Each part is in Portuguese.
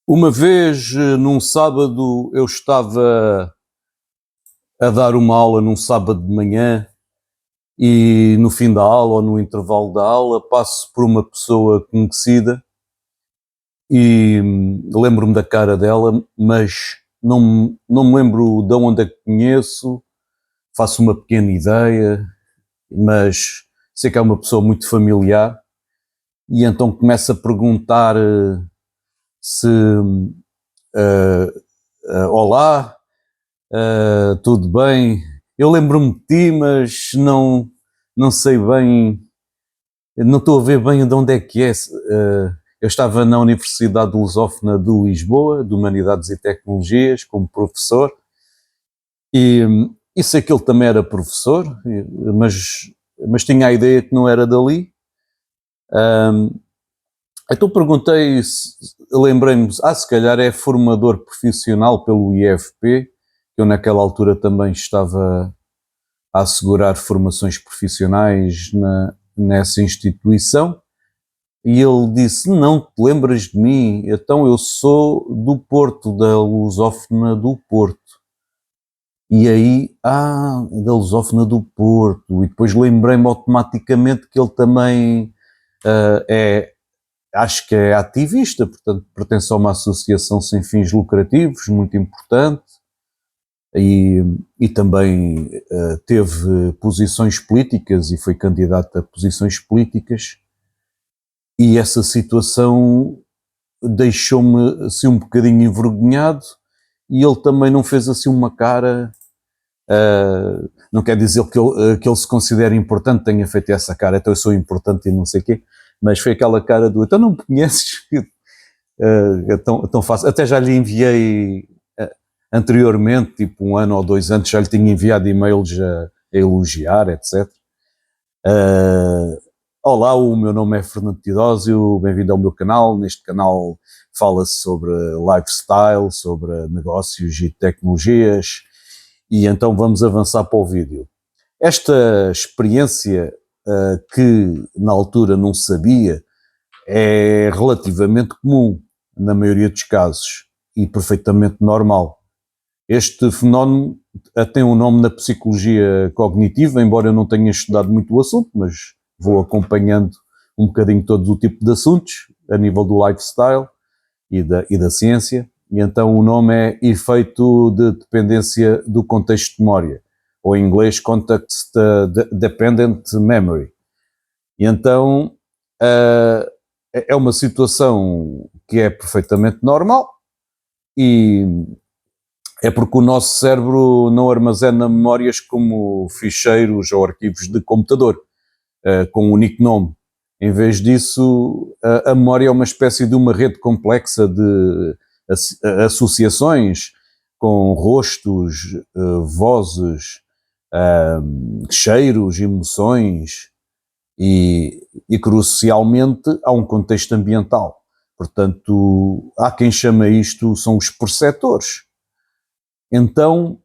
Uma vez, num sábado, eu estava a dar uma aula num sábado de manhã e no fim da aula ou no intervalo da aula passo por uma pessoa conhecida e lembro-me da cara dela, mas não me lembro de onde é que conheço, faço uma pequena ideia, mas sei que é uma pessoa muito familiar e então começo a perguntar se olá, tudo bem. Eu lembro-me de ti, mas não sei bem, não estou a ver bem de onde é que é. Eu estava na Universidade Lusófona de Lisboa, de Humanidades e Tecnologias, como professor, e, e sei que ele também era professor, mas tinha a ideia que não era dali. Então perguntei, lembrei-me, se calhar é formador profissional pelo IFP, que eu naquela altura também estava a assegurar formações profissionais nessa instituição. E ele disse: Não te lembras de mim? Então eu sou do Porto, da Lusófona do Porto. E aí, da Lusófona do Porto. E depois lembrei-me automaticamente que ele também acho que é ativista, portanto, pertence a uma associação sem fins lucrativos, muito importante. E também teve posições políticas e foi candidato a posições políticas, e essa situação deixou-me assim um bocadinho envergonhado, e ele também não fez assim uma cara, não quer dizer que ele se considere importante, tenha feito essa cara, então eu sou importante e não sei o quê, mas foi aquela cara do, então não me conheces? É tão fácil, até já lhe enviei anteriormente, tipo 1 ano ou 2 anos, já lhe tinha enviado e-mails a elogiar, etc. Olá, o meu nome é Fernando Tidósio, bem-vindo ao meu canal. Neste canal fala-se sobre lifestyle, sobre negócios e tecnologias, e então vamos avançar para o vídeo. Esta experiência que na altura não sabia é relativamente comum na maioria dos casos e perfeitamente normal. Este fenómeno tem um nome na psicologia cognitiva, embora eu não tenha estudado muito o assunto, mas vou acompanhando um bocadinho todo o tipo de assuntos, a nível do lifestyle e da ciência, e então o nome é efeito de dependência do contexto de memória, ou em inglês Context Dependent Memory. E então é uma situação que é perfeitamente normal, e é porque o nosso cérebro não armazena memórias como ficheiros ou arquivos de computador, com um único nome. Em vez disso, a memória é uma espécie de uma rede complexa de associações com rostos, vozes, cheiros, emoções e crucialmente há um contexto ambiental. Portanto, há quem chama isto, são os perceptores. Então,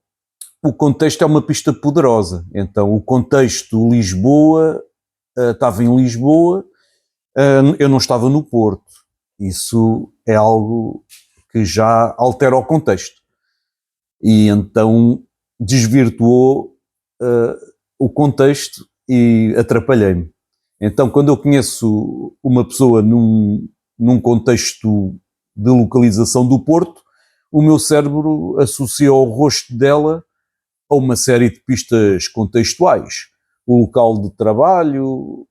o contexto é uma pista poderosa. Então, o contexto Lisboa, estava em Lisboa, eu não estava no Porto. Isso é algo que já altera o contexto. E então desvirtuou o contexto e atrapalhei-me. Então, quando eu conheço uma pessoa num contexto de localização do Porto, o meu cérebro associa o rosto dela a uma série de pistas contextuais. O local de trabalho,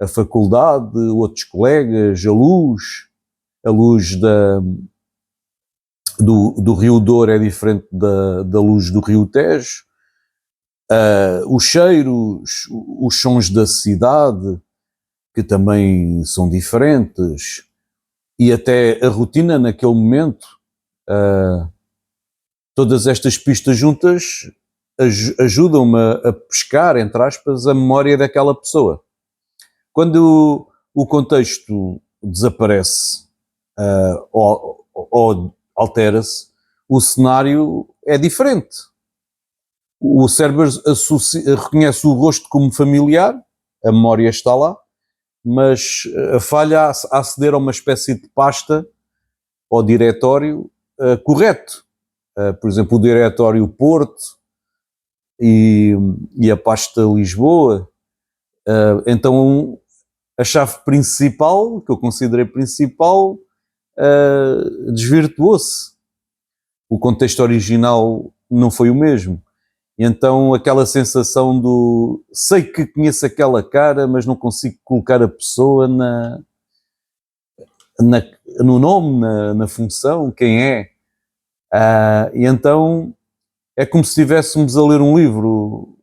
a faculdade, outros colegas, a luz do Rio Douro é diferente da luz do Rio Tejo, os cheiros, os sons da cidade, que também são diferentes, e até a rotina naquele momento. Todas estas pistas juntas ajudam-me a pescar, entre aspas, a memória daquela pessoa. Quando o contexto desaparece ou altera-se, o cenário é diferente. O cérebro reconhece o rosto como familiar, a memória está lá, mas falha a aceder a uma espécie de pasta ao diretório correto. Por exemplo, o diretório Porto e a pasta Lisboa. Então, a chave principal, que eu considerei principal, desvirtuou-se. O contexto original não foi o mesmo. E então aquela sensação do sei que conheço aquela cara, mas não consigo colocar a pessoa no nome, na função, quem é. E então é como se estivéssemos a ler um livro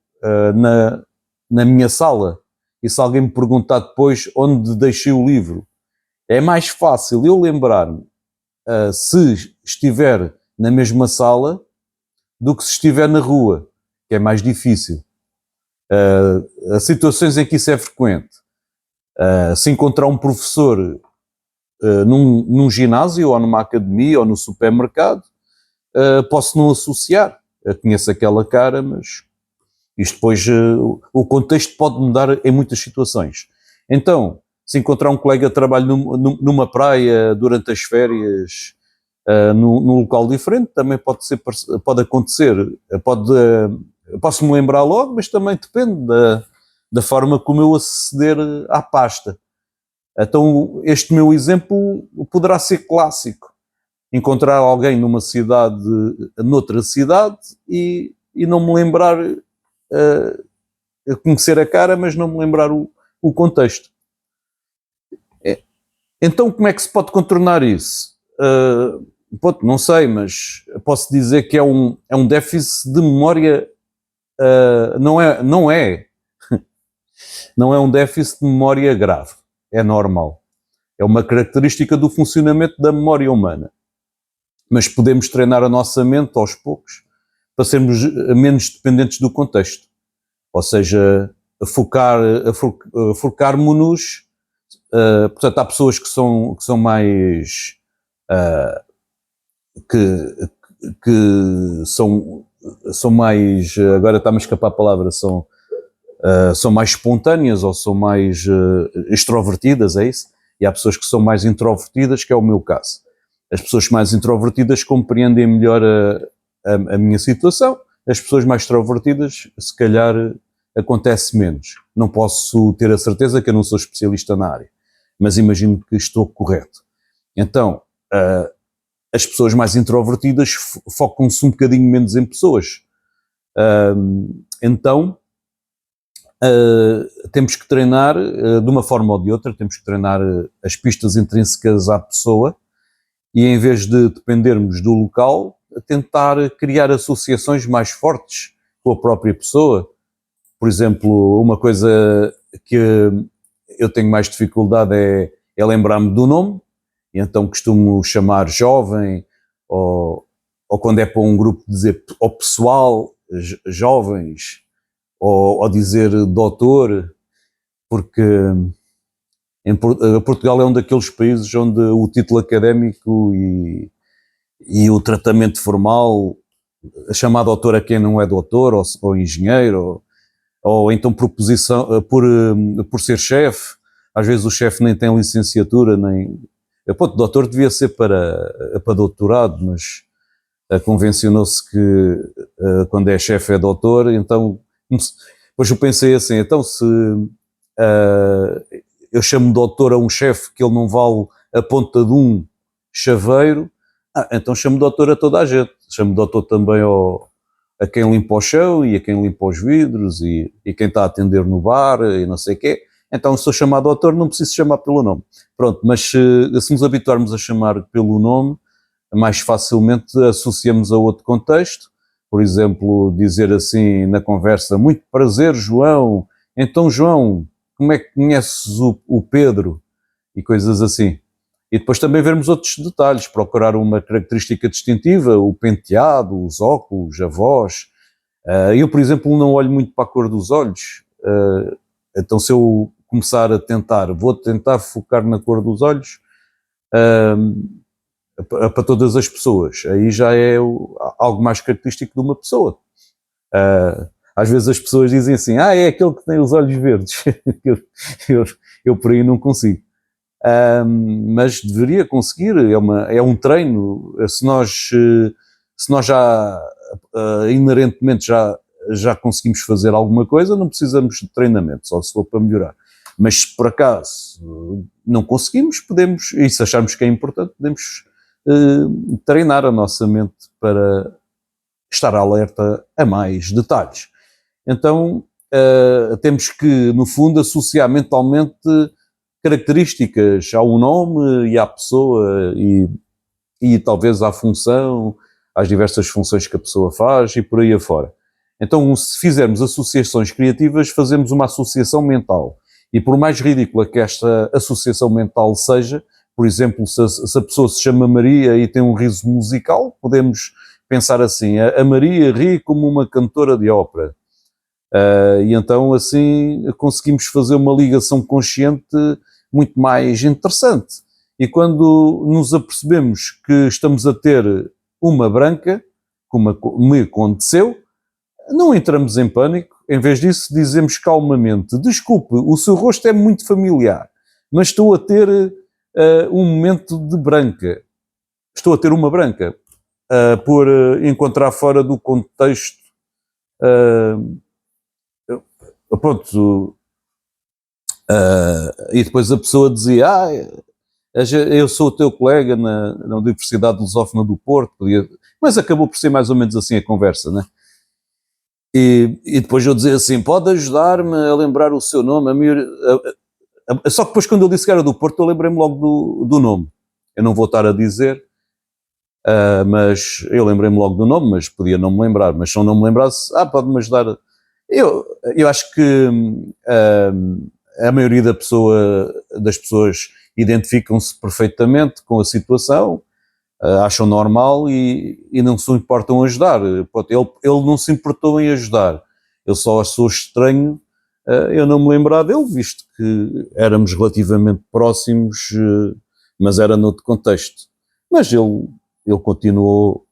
na minha sala, e se alguém me perguntar depois onde deixei o livro, é mais fácil eu lembrar-me se estiver na mesma sala do que se estiver na rua, que é mais difícil. As situações em que isso é frequente, se encontrar um professor num ginásio ou numa academia ou no supermercado, posso não associar. Eu conheço aquela cara, mas isto depois, o contexto pode mudar em muitas situações. Então, se encontrar um colega de trabalho numa praia durante as férias, num local diferente, também pode acontecer. Posso-me lembrar logo, mas também depende da forma como eu aceder à pasta. Então, este meu exemplo poderá ser clássico. Encontrar alguém numa cidade, noutra cidade, e não me lembrar, conhecer a cara, mas não me lembrar o contexto. Então, como é que se pode contornar isso? Não sei, mas posso dizer que é um déficit de memória. Não é um déficit de memória grave, é normal. É uma característica do funcionamento da memória humana. Mas podemos treinar a nossa mente aos poucos para sermos menos dependentes do contexto. Ou seja, focarmos-nos. Portanto, há pessoas que são mais. Que são mais. Agora está-me a escapar a palavra. São mais espontâneas ou são mais extrovertidas, é isso? E há pessoas que são mais introvertidas, que é o meu caso. As pessoas mais introvertidas compreendem melhor a minha situação. As pessoas mais extrovertidas, se calhar, acontece menos. Não posso ter a certeza que eu não sou especialista na área, mas imagino que estou correto. Então, as pessoas mais introvertidas focam-se um bocadinho menos em pessoas. Então, temos que treinar, de uma forma ou de outra, temos que treinar as pistas intrínsecas à pessoa, e em vez de dependermos do local, tentar criar associações mais fortes com a própria pessoa. Por exemplo, uma coisa que eu tenho mais dificuldade é lembrar-me do nome, e então costumo chamar jovem, ou quando é para um grupo dizer ou pessoal, jovens, ou dizer doutor, porque Portugal é um daqueles países onde o título académico e o tratamento formal, chamar doutor a quem não é doutor, ou engenheiro, ou então por ser chefe. Às vezes o chefe nem tem licenciatura, nem... doutor devia ser para doutorado, mas convencionou-se que quando é chefe é doutor. Então, depois eu pensei assim, então se eu chamo doutor a um chefe que ele não vale a ponta de um chaveiro, então chamo doutor a toda a gente. Chamo doutor também a quem limpa o chão e a quem limpa os vidros e quem está a atender no bar e não sei o quê. Então, se sou chamado doutor, não preciso chamar pelo nome. Pronto, mas se nos habituarmos a chamar pelo nome, mais facilmente associamos a outro contexto. Por exemplo, dizer assim na conversa, muito prazer, João. Então, João, como é que conheces o Pedro? E coisas assim. E depois também vermos outros detalhes, procurar uma característica distintiva, o penteado, os óculos, a voz. Eu, por exemplo, não olho muito para a cor dos olhos. Então, se eu começar vou tentar focar na cor dos olhos, para todas as pessoas. Aí já é algo mais característico de uma pessoa. Às vezes as pessoas dizem assim, é aquele que tem os olhos verdes. eu por aí não consigo. mas deveria conseguir, é um treino. Se nós já inerentemente já conseguimos fazer alguma coisa, não precisamos de treinamento, só se for para melhorar. Mas se por acaso não conseguimos, podemos, e se acharmos que é importante, podemos treinar a nossa mente para estar alerta a mais detalhes. Então, temos que, no fundo, associar mentalmente características ao nome e à pessoa e talvez à função, às diversas funções que a pessoa faz e por aí afora. Então, se fizermos associações criativas, fazemos uma associação mental. E por mais ridícula que esta associação mental seja, por exemplo, se a pessoa se chama Maria e tem um riso musical, podemos pensar assim, a Maria ri como uma cantora de ópera. E então assim conseguimos fazer uma ligação consciente muito mais interessante. E quando nos apercebemos que estamos a ter uma branca, como me aconteceu, não entramos em pânico. Em vez disso, dizemos calmamente: desculpe, o seu rosto é muito familiar, mas estou a ter um momento de branca. Estou a ter uma branca por encontrar fora do contexto. Pronto. E depois a pessoa dizia: eu sou o teu colega na Universidade Lusófona do Porto. Mas acabou por ser mais ou menos assim a conversa, né? E depois eu dizia assim: pode ajudar-me a lembrar o seu nome? Só que depois, quando eu disse que era do Porto, eu lembrei-me logo do nome. Eu não vou estar a dizer, mas eu lembrei-me logo do nome, mas podia não me lembrar. Mas se eu não me lembrasse, pode-me ajudar. Eu acho que a maioria das pessoas identificam-se perfeitamente com a situação, acham normal e não se importam a ajudar. Ele não se importou em ajudar. Eu só achou estranho eu não me lembrar dele, visto que éramos relativamente próximos, mas era noutro contexto. Mas ele continuou,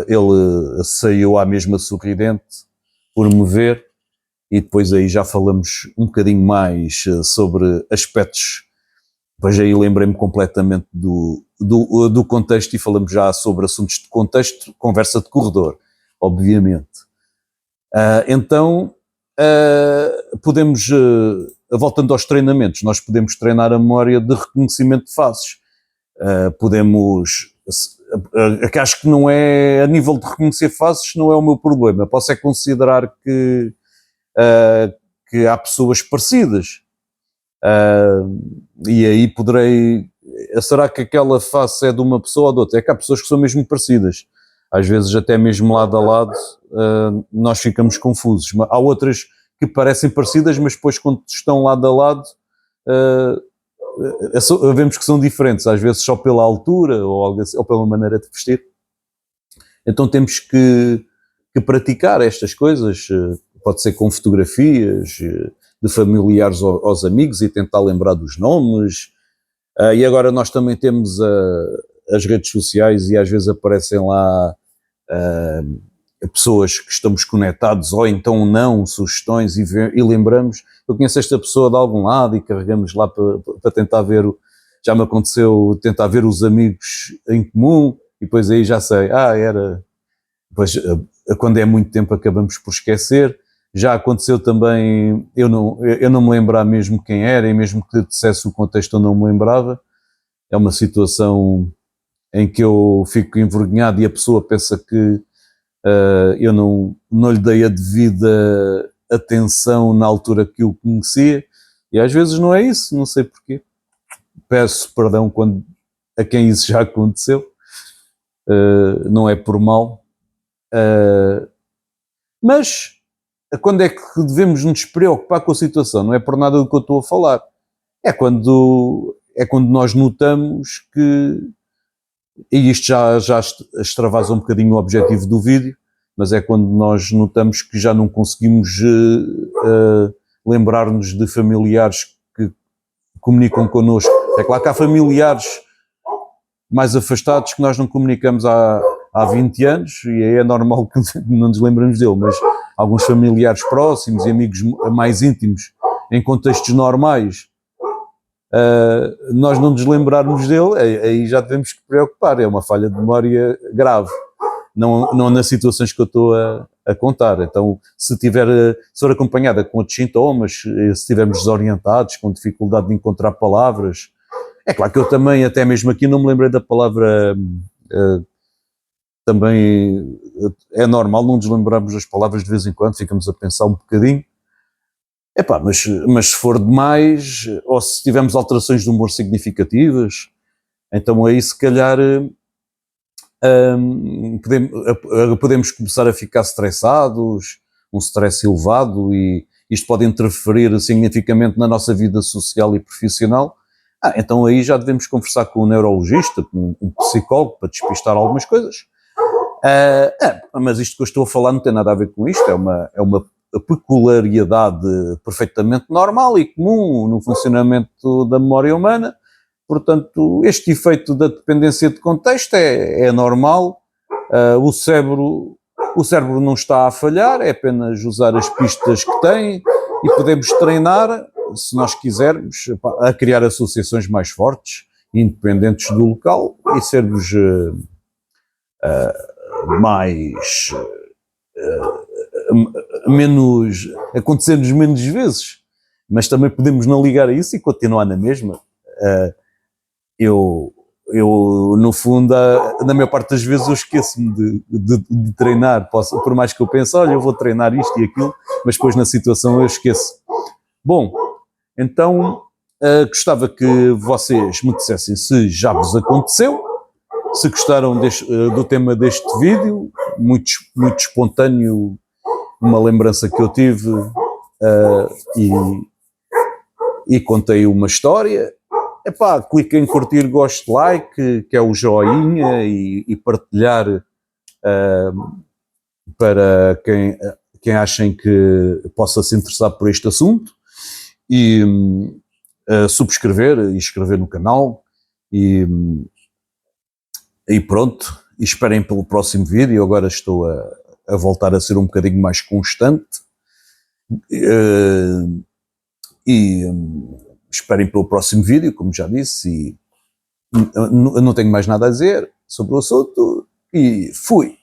ele saiu à mesma sorridente por me ver, e depois aí já falamos um bocadinho mais sobre aspectos. Depois aí lembrei-me completamente do contexto e falamos já sobre assuntos de contexto, conversa de corredor, obviamente. Então, podemos, voltando aos treinamentos, nós podemos treinar a memória de reconhecimento de faces. Acho que não é, a nível de reconhecer faces, não é o meu problema. Posso é considerar que há pessoas parecidas. E aí poderei. Será que aquela face é de uma pessoa ou de outra? É que há pessoas que são mesmo parecidas. Às vezes, até mesmo lado a lado, nós ficamos confusos. Há outras que parecem parecidas, mas depois, quando estão lado a lado, vemos que são diferentes. Às vezes, só pela altura ou algo assim, ou pela maneira de vestir. Então, temos que praticar estas coisas. Pode ser com fotografias de familiares aos amigos e tentar lembrar dos nomes. E agora nós também temos as redes sociais e às vezes aparecem lá pessoas que estamos conectados ou então não, sugestões e lembramos. Eu conheço esta pessoa de algum lado e carregamos lá para tentar ver. Já me aconteceu tentar ver os amigos em comum e depois aí já sei, era. Depois, quando é muito tempo acabamos por esquecer. Já aconteceu também eu não me lembrar mesmo quem era, e mesmo que dissesse o contexto eu não me lembrava. É uma situação em que eu fico envergonhado e a pessoa pensa que eu não lhe dei a devida atenção na altura que o conhecia, e às vezes não é isso, não sei porquê. Peço perdão a quem isso já aconteceu, não é por mal. Mas quando é que devemos nos preocupar com a situação? Não é por nada do que eu estou a falar. É quando nós notamos que, e isto já extravasa um bocadinho o objetivo do vídeo, mas é quando nós notamos que já não conseguimos lembrar-nos de familiares que comunicam connosco. É claro que há familiares mais afastados que nós não comunicamos há 20 anos e aí é normal que não nos lembramos dele, mas alguns familiares próximos e amigos mais íntimos em contextos normais nós não nos lembrarmos dele, aí já devemos que preocupar, é uma falha de memória grave, não nas situações que eu estou a contar. Então, se for acompanhada com outros sintomas, se estivermos desorientados, com dificuldade de encontrar palavras, é claro que eu também, até mesmo aqui, não me lembrei da palavra, também é normal não nos lembrarmos das palavras de vez em quando, ficamos a pensar um bocadinho. Epá, mas se for demais, ou se tivermos alterações de humor significativas, então aí se calhar podemos começar a ficar estressados, um stress elevado, e isto pode interferir significativamente na nossa vida social e profissional. Então aí já devemos conversar com um neurologista, com um psicólogo, para despistar algumas coisas. Mas isto que eu estou a falar não tem nada a ver com isto, é uma peculiaridade perfeitamente normal e comum no funcionamento da memória humana. Portanto, este efeito da dependência de contexto é normal. O cérebro não está a falhar, é apenas usar as pistas que tem, e podemos treinar, se nós quisermos, a criar associações mais fortes, independentes do local, e sermos acontecer-nos menos vezes, mas também podemos não ligar a isso e continuar na mesma. Eu no fundo, na maior parte das vezes eu esqueço-me de treinar, por mais que eu pense, olha, eu vou treinar isto e aquilo, mas depois na situação eu esqueço. Bom, então gostava que vocês me dissessem se já vos aconteceu, se gostaram do tema deste vídeo, muito espontâneo, uma lembrança que eu tive, e contei uma história. Epá, cliquem em curtir, gosto, like, que é o joinha, e partilhar para quem achem que possa se interessar por este assunto, e subscrever e inscrever no canal, e pronto, e esperem pelo próximo vídeo. Agora estou a voltar a ser um bocadinho mais constante, e esperem pelo próximo vídeo, como já disse, e não tenho mais nada a dizer sobre o assunto, e fui!